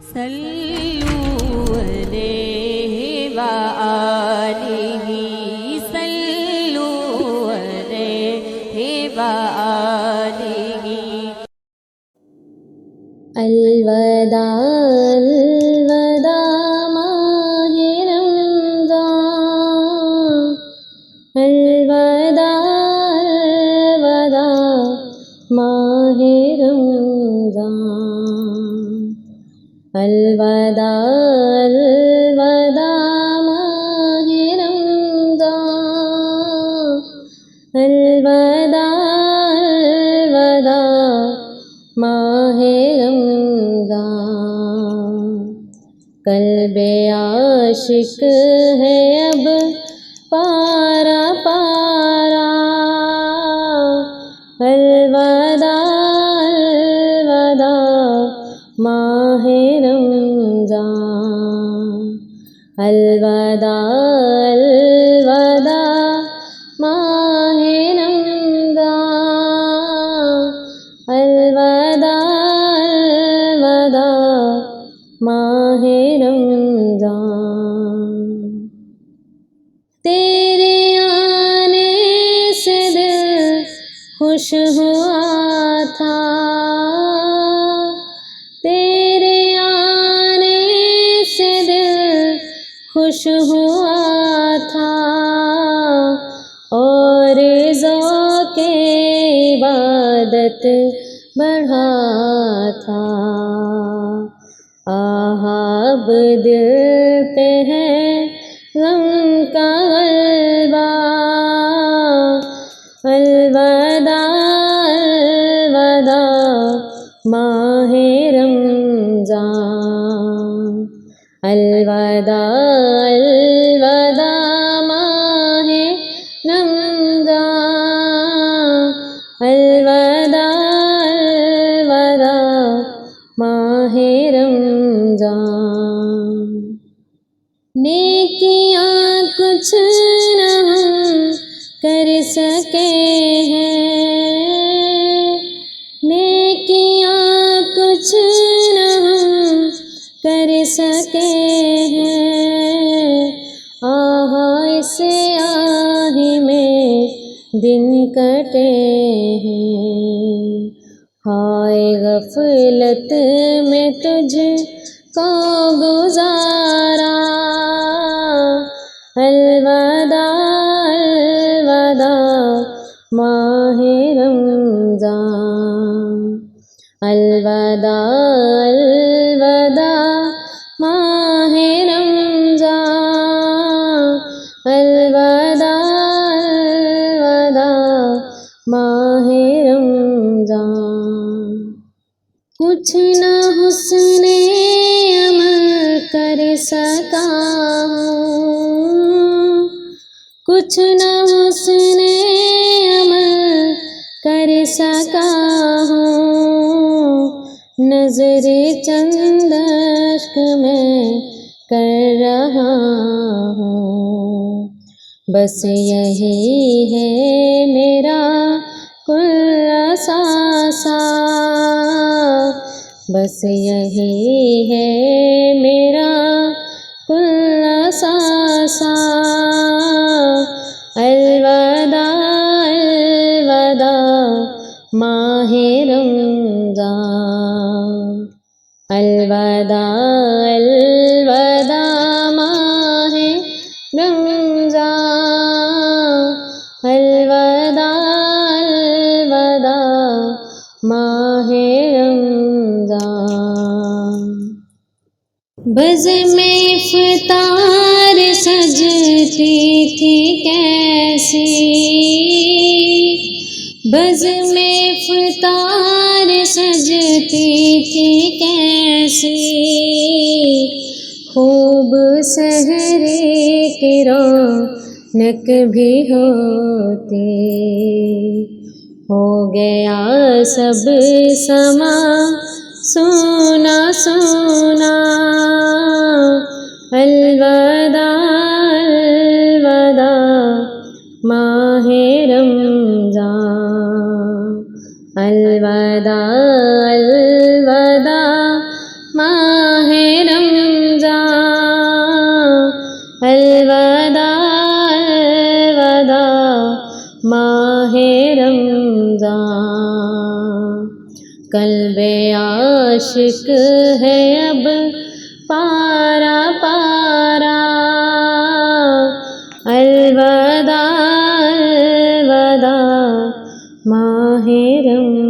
सल्लू अलैहि व आलिहि सल्लू अलैहि व आलिहि। अलवदा अलवदा माहे रमज़ान, अलवदा अलवदा माहे रमज़ान, अलवदा अलवदा माहे रमज़ान, अलवदा अलवदा माहे रमज़ान। क़ल्बे आशिक है अब पारा पारा, अलवदा अलवदा माहे रमज़ान, अलवदा अलवदा माहे रमज़ान, अलवदा अलवदा माहे रमज़ान। तेरे आने से दिल खुश हुआ था, तेरे आने से दिल खुश हुआ था, और ज़ौक़े इबादत बढ़ा था। अब दिल पे है गम का गलबा, अलवदा अलवदा माहे रमज़ान, अलवदा अलवदा माहे रमज़ान, अलवदा अलवदा माहे रमज़ान। नेकियां कुछ न हम कर सके हैं, नेकियां कुछ न हम कर सके हैं, आहा इस आही में दिन कटे हैं। हाय गफलत में तुझको गुजारा, अलवदा अलवदा माहे रमज़ान, अलवदा अलवदा माहे रमज़ान, अलवदा अलवदा माहे रमज़ान। कुछ न हुस्ने अमल कर सका हूँ, कुछ न हुस्ने अमल कर सका हूँ, नज़रे चंद अश्क में कर रहा हूँ। बस यही है मेरा कुल असासा, बस यही है मेरा कुल असासा, अलवदा अलवदा माहे रमज़ान, अलवदा अलवदा माहे रमज़ान, अलवदा अलवदा माहे रमज़ान। बज़ में इफ़्तार सजती थी कैसी, बज़ में इफ़्तार सजती थी कैसी, खूब सहरे की रौनक भी होती। हो गया सब समा सोना सोना, अलवदा अलवदा माहे रमज़ान, अलवदा अलवदा माहे अलवदा अलवदा माहे रमज़ान। कल्बे आशिक है अब पारा पारा। अलवदा अलवदा माहे रमज़ान।